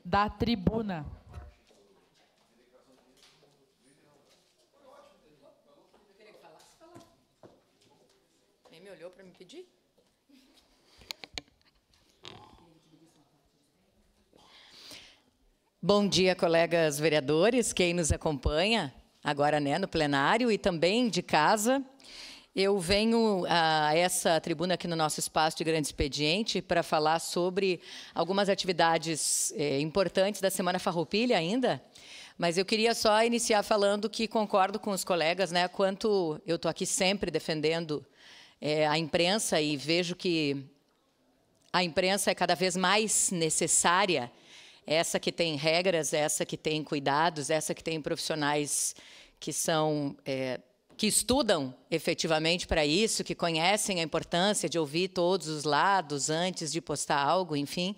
da tribuna. Nem me olhou para me pedir? Bom dia, colegas vereadores, quem nos acompanha agora, né, no plenário e também de casa. Eu venho a essa tribuna aqui no nosso espaço de grande expediente para falar sobre algumas atividades importantes da Semana Farroupilha ainda, mas eu queria só iniciar falando que concordo com os colegas, né, quanto eu estou aqui sempre defendendo a imprensa e vejo que a imprensa é cada vez mais necessária, essa que tem regras, essa que tem cuidados, essa que tem profissionais que são... que estudam efetivamente para isso, que conhecem a importância de ouvir todos os lados antes de postar algo, enfim.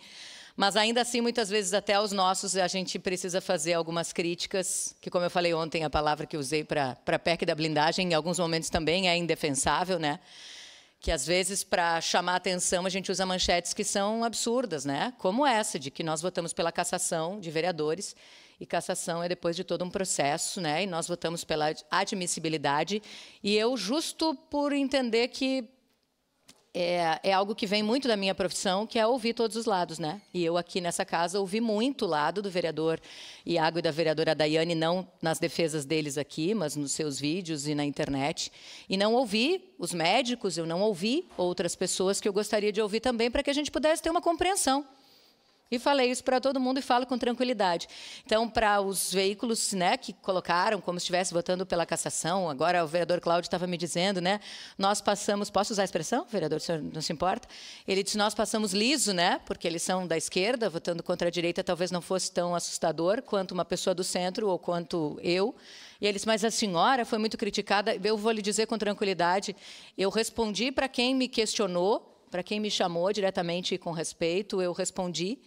Mas, ainda assim, muitas vezes, até aos nossos, a gente precisa fazer algumas críticas, que, como eu falei ontem, a palavra que usei para a PEC da blindagem, em alguns momentos também é indefensável, né? Que, às vezes, para chamar a atenção, a gente usa manchetes que são absurdas, né? Como essa, de que nós votamos pela cassação de vereadores, e cassação é depois de todo um processo, né? E nós votamos pela admissibilidade. E eu, justo por entender que é algo que vem muito da minha profissão, que é ouvir todos os lados, né? E eu, aqui nessa casa, ouvi muito o lado do vereador Iago e da vereadora Daiane, não nas defesas deles aqui, mas nos seus vídeos e na internet. E não ouvi os médicos, eu não ouvi outras pessoas que eu gostaria de ouvir também, para que a gente pudesse ter uma compreensão. E falei isso para todo mundo e falo com tranquilidade. Então, para os veículos, né, que colocaram como se estivesse votando pela cassação, agora o vereador Cláudio estava me dizendo, né, nós passamos... Posso usar a expressão, vereador, o senhor não se importa? Ele disse, nós passamos liso, né, porque eles são da esquerda, votando contra a direita talvez não fosse tão assustador quanto uma pessoa do centro ou quanto eu. E ele disse, mas a senhora foi muito criticada. Eu vou lhe dizer com tranquilidade, eu respondi para quem me questionou, para quem me chamou diretamente e com respeito, eu respondi.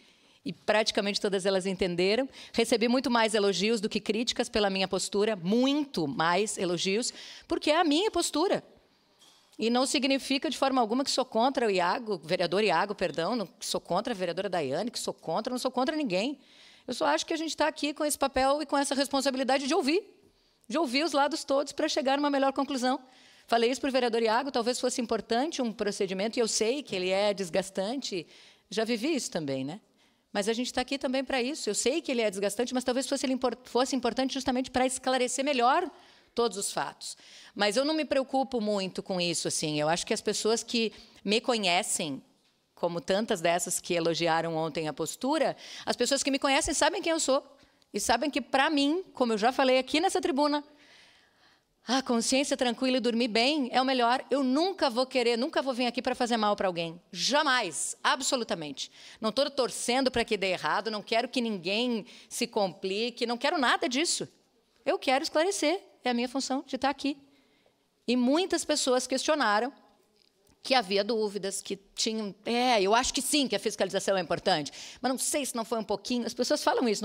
E praticamente todas elas entenderam. Recebi muito mais elogios do que críticas pela minha postura, muito mais elogios, porque é a minha postura. E não significa de forma alguma que sou contra o Iago, vereador Iago, perdão, não, que sou contra a vereadora Daiane, que sou contra, não sou contra ninguém. Eu só acho que a gente está aqui com esse papel e com essa responsabilidade de ouvir os lados todos para chegar a uma melhor conclusão. Falei isso para o vereador Iago, talvez fosse importante um procedimento, e eu sei que ele é desgastante, já vivi isso também, né? Mas a gente está aqui também para isso. Eu sei que ele é desgastante, mas talvez fosse importante justamente para esclarecer melhor todos os fatos. Mas eu não me preocupo muito com isso, assim. Eu acho que as pessoas que me conhecem, como tantas dessas que elogiaram ontem a postura, as pessoas que me conhecem sabem quem eu sou. E sabem que, para mim, como eu já falei aqui nessa tribuna, a consciência tranquila e dormir bem é o melhor. Eu nunca vou vir aqui para fazer mal para alguém. Jamais, absolutamente. Não estou torcendo para que dê errado, não quero que ninguém se complique, não quero nada disso. Eu quero esclarecer, é a minha função de estar aqui. E muitas pessoas questionaram que havia dúvidas, que tinham... eu acho que sim, que a fiscalização é importante, mas não sei se não foi um pouquinho... As pessoas falam isso,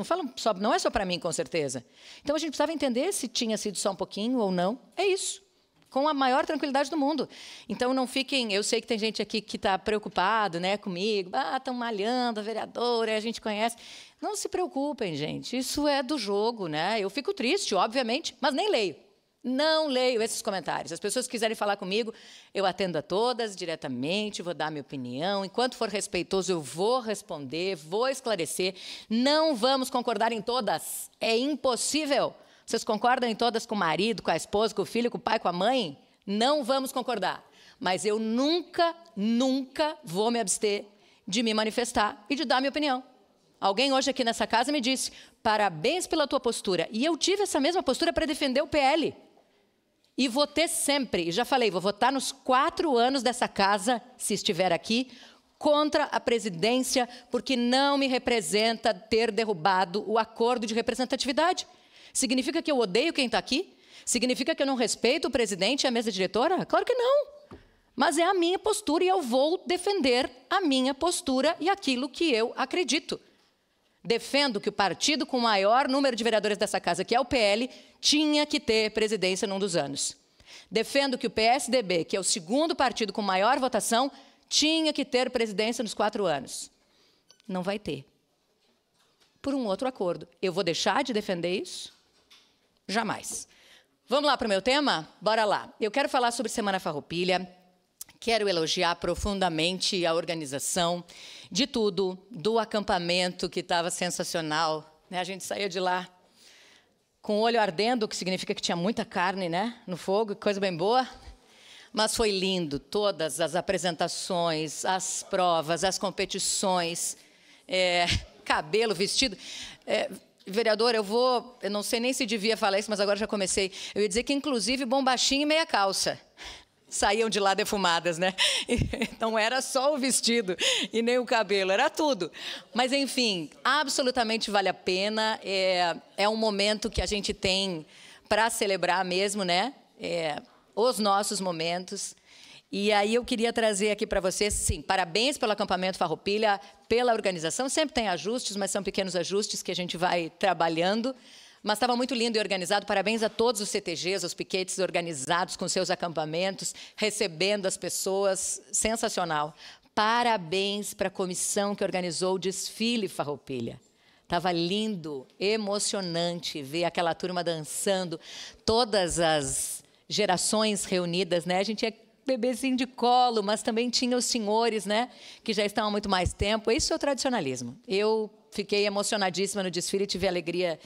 não é só para mim, com certeza. Então, a gente precisava entender se tinha sido só um pouquinho ou não. É isso, com a maior tranquilidade do mundo. Então, não fiquem... Eu sei que tem gente aqui que está preocupado, né, comigo. Estão malhando a vereadora, a gente conhece. Não se preocupem, gente. Isso é do jogo, né? Eu fico triste, obviamente, mas nem leio. Não leio esses comentários. As pessoas que quiserem falar comigo, eu atendo a todas diretamente, vou dar minha opinião. Enquanto for respeitoso, eu vou responder, vou esclarecer. Não vamos concordar em todas. É impossível. Vocês concordam em todas com o marido, com a esposa, com o filho, com o pai, com a mãe? Não vamos concordar. Mas eu nunca, nunca vou me abster de me manifestar e de dar minha opinião. Alguém hoje aqui nessa casa me disse, parabéns pela tua postura. E eu tive essa mesma postura para defender o PL. E vou ter sempre, e já falei, vou votar nos 4 anos dessa casa, se estiver aqui, contra a presidência, porque não me representa ter derrubado o acordo de representatividade. Significa que eu odeio quem está aqui? Significa que eu não respeito o presidente e a mesa diretora? Claro que não. Mas é a minha postura e eu vou defender a minha postura e aquilo que eu acredito. Defendo que o partido com o maior número de vereadores dessa casa, que é o PL, tinha que ter presidência num dos anos. Defendo que o PSDB, que é o segundo partido com maior votação, tinha que ter presidência nos 4 anos. Não vai ter. por um outro acordo. Eu vou deixar de defender isso? Jamais. Vamos lá para o meu tema? Bora lá. Eu quero falar sobre Semana Farroupilha. Quero elogiar profundamente a organização de tudo, do acampamento, que estava sensacional, né? A gente saía de lá com o olho ardendo, o que significa que tinha muita carne, né, no fogo, coisa bem boa. Mas foi lindo, todas as apresentações, as provas, as competições, cabelo, vestido. Vereador, eu não sei nem se devia falar isso, mas agora já comecei. Eu ia dizer que, inclusive, bombachinho e meia calça saíam de lá defumadas, né? Não era só o vestido e nem o cabelo, era tudo. Mas, enfim, absolutamente vale a pena. É um momento que a gente tem para celebrar mesmo, né? Os nossos momentos. E aí eu queria trazer aqui para vocês, sim, parabéns pelo acampamento Farroupilha, pela organização. Sempre tem ajustes, mas são pequenos ajustes que a gente vai trabalhando. Mas estava muito lindo e organizado. Parabéns a todos os CTGs, os piquetes organizados com seus acampamentos, recebendo as pessoas. Sensacional. Parabéns para a comissão que organizou o desfile Farroupilha. Estava lindo, emocionante ver aquela turma dançando, todas as gerações reunidas, né? A gente é bebezinho de colo, mas também tinha os senhores, né, que já estão há muito mais tempo. Isso é o tradicionalismo. Eu fiquei emocionadíssima no desfile e tive a alegria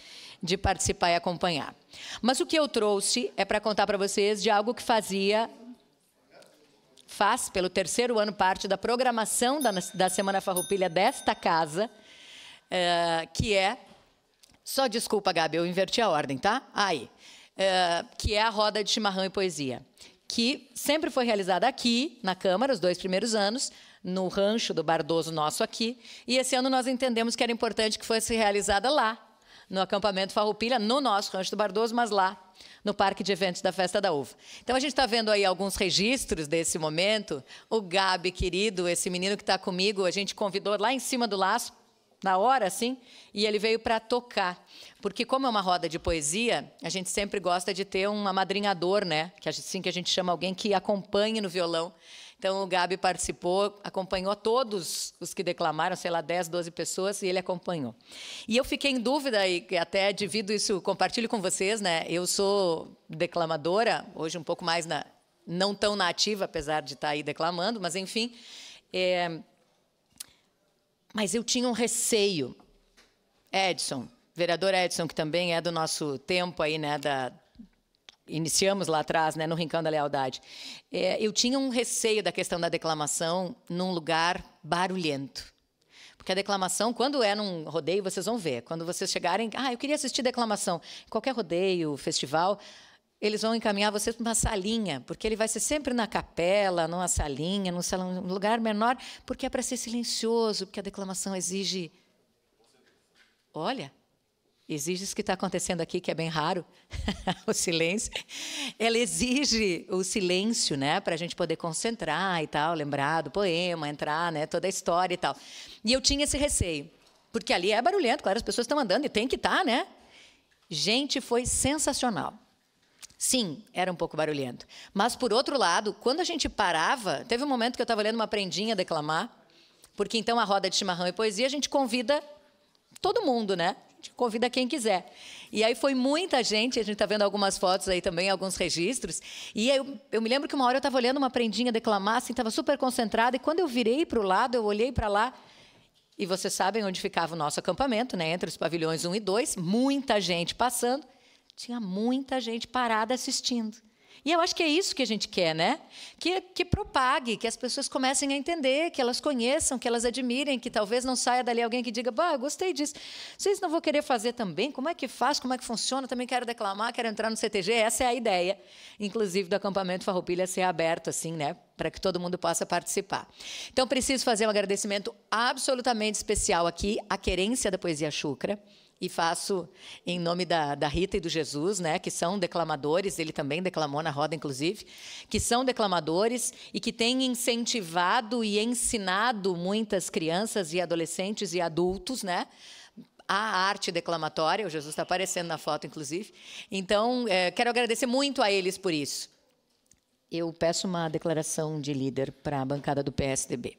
de participar e acompanhar. Mas o que eu trouxe é para contar para vocês de algo que faz, pelo terceiro ano, parte da programação da Semana Farroupilha desta casa, que é... Só desculpa, Gabi, eu inverti a ordem, tá? Aí. Que é a roda de chimarrão e poesia, que sempre foi realizada aqui, na Câmara, os 2 primeiros anos, no rancho do Bardoso nosso aqui, e esse ano nós entendemos que era importante que fosse realizada lá, no acampamento Farroupilha, no nosso rancho do Bardoso, mas lá, no Parque de Eventos da Festa da Uva. Então, a gente está vendo aí alguns registros desse momento. O Gabi, querido, esse menino que está comigo, a gente convidou lá em cima do laço, na hora, assim, e ele veio para tocar. Porque, como é uma roda de poesia, a gente sempre gosta de ter um amadrinhador, né? Que assim que a gente chama alguém que acompanhe no violão. Então, o Gabi participou, acompanhou todos os que declamaram, sei lá, 10, 12 pessoas, e ele acompanhou. E eu fiquei em dúvida, e até divido isso, compartilho com vocês, né? Eu sou declamadora, hoje um pouco mais não tão na ativa, apesar de estar aí declamando, mas, enfim... Mas eu tinha um receio. Edson, vereador Edson, que também é do nosso tempo aí, né, iniciamos lá atrás, né, no Rincão da Lealdade. Eu tinha um receio da questão da declamação num lugar barulhento. Porque a declamação, quando é num rodeio, vocês vão ver. Quando vocês chegarem, eu queria assistir declamação. Qualquer rodeio, festival, eles vão encaminhar vocês para uma salinha, porque ele vai ser sempre na capela, numa salinha, num salão, num lugar menor, porque é para ser silencioso, porque a declamação exige... Olha, exige isso que está acontecendo aqui, que é bem raro, o silêncio. Ela exige o silêncio, né, para a gente poder concentrar e tal, lembrar do poema, entrar, né, toda a história e tal. E eu tinha esse receio, porque ali é barulhento, claro, as pessoas estão andando e tem que estar, né? Gente, foi sensacional. Sim, era um pouco barulhento. Mas, por outro lado, quando a gente parava... Teve um momento que eu estava lendo uma prendinha declamar, porque, então, a roda de chimarrão e poesia, a gente convida todo mundo, né? A gente convida quem quiser. E aí foi muita gente, a gente está vendo algumas fotos aí também, alguns registros, e eu me lembro que uma hora eu estava olhando uma prendinha declamar, assim, estava super concentrada, e quando eu virei para o lado, eu olhei para lá, e vocês sabem onde ficava o nosso acampamento, né? Entre os pavilhões 1 e 2, muita gente passando, tinha muita gente parada assistindo. E eu acho que é isso que a gente quer, né? Que propague, que as pessoas comecem a entender, que elas conheçam, que elas admirem, que talvez não saia dali alguém que diga, eu gostei disso. Vocês não vão querer fazer também? Como é que faz? Como é que funciona? Também quero declamar, quero entrar no CTG. Essa é a ideia, inclusive, do acampamento Farroupilha ser aberto, assim, né? Para que todo mundo possa participar. Então, preciso fazer um agradecimento absolutamente especial aqui à Querência da Poesia Chucra, e faço em nome da Rita e do Jesus, né, que são declamadores, ele também declamou na roda, inclusive, que são declamadores e que têm incentivado e ensinado muitas crianças e adolescentes e adultos, né, a arte declamatória. O Jesus está aparecendo na foto, inclusive. Então, quero agradecer muito a eles por isso. Eu peço uma declaração de líder para a bancada do PSDB.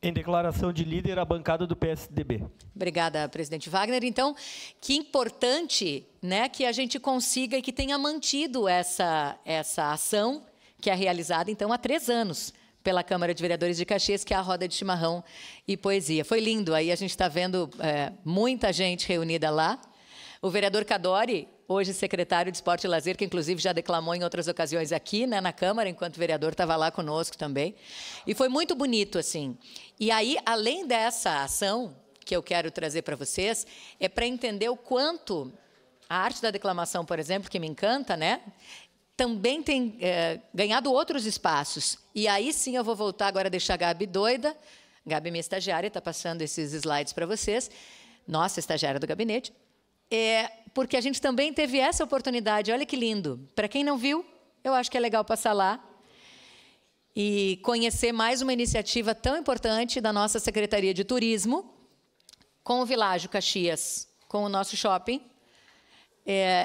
Em declaração de líder, a bancada do PSDB. Obrigada, presidente Wagner. Então, que importante, né, que a gente consiga e que tenha mantido essa ação que é realizada, então, há 3 anos pela Câmara de Vereadores de Caxias, que é a Roda de Chimarrão e Poesia. Foi lindo, aí a gente está vendo muita gente reunida lá. O vereador Cadori, hoje secretário de Esporte e Lazer, que inclusive já declamou em outras ocasiões aqui, né, na Câmara, enquanto vereador estava lá conosco também. E foi muito bonito, assim. E aí, além dessa ação que eu quero trazer para vocês, é para entender o quanto a arte da declamação, por exemplo, que me encanta, né, também tem ganhado outros espaços. E aí sim eu vou voltar agora a deixar a Gabi doida. Gabi, minha estagiária, está passando esses slides para vocês. Nossa, estagiária do gabinete. Porque a gente também teve essa oportunidade. Olha que lindo. Para quem não viu, eu acho que é legal passar lá e conhecer mais uma iniciativa tão importante da nossa Secretaria de Turismo, com o Világio Caxias, com o nosso shopping.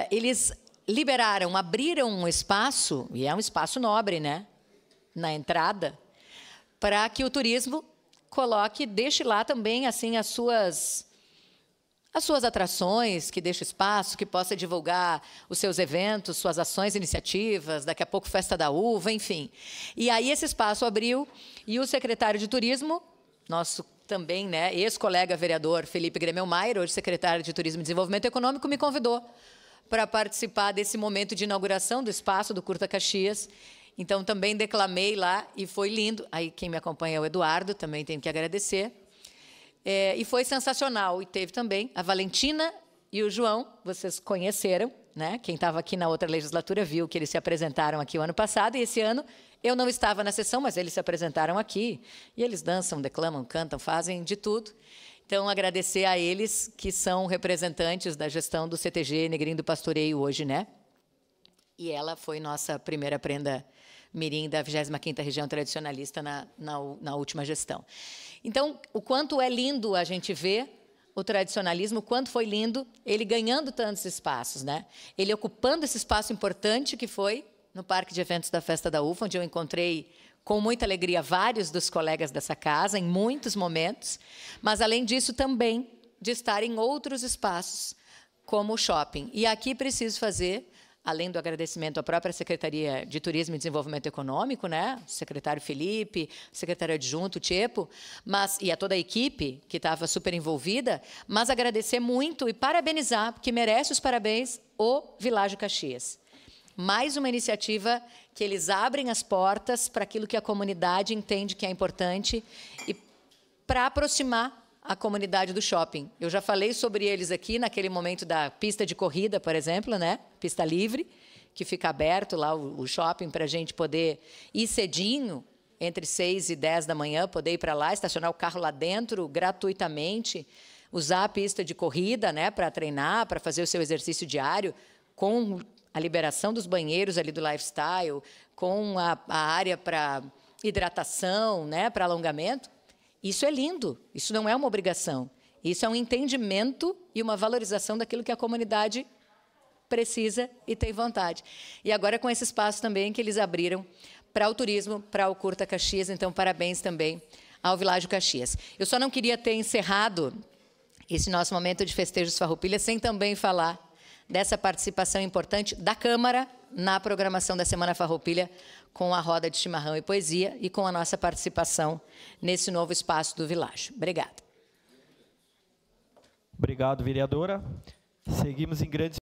Eles liberaram, abriram um espaço, e é um espaço nobre, né, na entrada, para que o turismo deixe lá também assim as suas atrações, que deixe espaço, que possa divulgar os seus eventos, suas ações, iniciativas, daqui a pouco Festa da Uva, enfim. E aí esse espaço abriu e o secretário de Turismo, nosso também, né, ex-colega vereador Felipe Gremelmaier, hoje secretário de Turismo e Desenvolvimento Econômico, me convidou para participar desse momento de inauguração do espaço do Curta Caxias. Então, também declamei lá e foi lindo. Aí, quem me acompanha é o Eduardo, também tenho que agradecer. E foi sensacional. E teve também a Valentina e o João, vocês conheceram, né? Quem estava aqui na outra legislatura viu que eles se apresentaram aqui o ano passado, e esse ano eu não estava na sessão, mas eles se apresentaram aqui. E eles dançam, declamam, cantam, fazem de tudo. Então, agradecer a eles, que são representantes da gestão do CTG Negrinho do Pastoreio hoje, né? E ela foi nossa primeira prenda mirim da 25ª Região Tradicionalista na última gestão. Então, o quanto é lindo a gente ver o tradicionalismo, o quanto foi lindo ele ganhando tantos espaços, né? Ele ocupando esse espaço importante que foi no Parque de Eventos da Festa da Uva, onde eu encontrei com muita alegria vários dos colegas dessa casa, em muitos momentos, mas, além disso, também de estar em outros espaços, como o shopping. E aqui preciso fazer, além do agradecimento à própria Secretaria de Turismo e Desenvolvimento Econômico, né, o secretário Felipe, o secretário adjunto, Tchepo, e a toda a equipe que estava super envolvida, mas agradecer muito e parabenizar, porque merece os parabéns, o Világio Caxias. Mais uma iniciativa que eles abrem as portas para aquilo que a comunidade entende que é importante e para aproximar a comunidade do shopping. Eu já falei sobre eles aqui naquele momento da pista de corrida, por exemplo, né? Pista livre, que fica aberto lá o shopping para a gente poder ir cedinho, entre 6 e 10 da manhã, poder ir para lá, estacionar o carro lá dentro gratuitamente, usar a pista de corrida, né, para treinar, para fazer o seu exercício diário, com a liberação dos banheiros ali do lifestyle, com a área para hidratação, né, para alongamento. Isso é lindo, isso não é uma obrigação. Isso é um entendimento e uma valorização daquilo que a comunidade precisa e tem vontade. E agora com esse espaço também que eles abriram para o turismo, para o Curta Caxias, então parabéns também ao Világio Caxias. Eu só não queria ter encerrado esse nosso momento de festejos Farroupilha sem também falar dessa participação importante da Câmara na programação da Semana Farroupilha, com a Roda de Chimarrão e Poesia e com a nossa participação nesse novo espaço do Világio. Obrigada. Obrigado, vereadora. Seguimos em grandes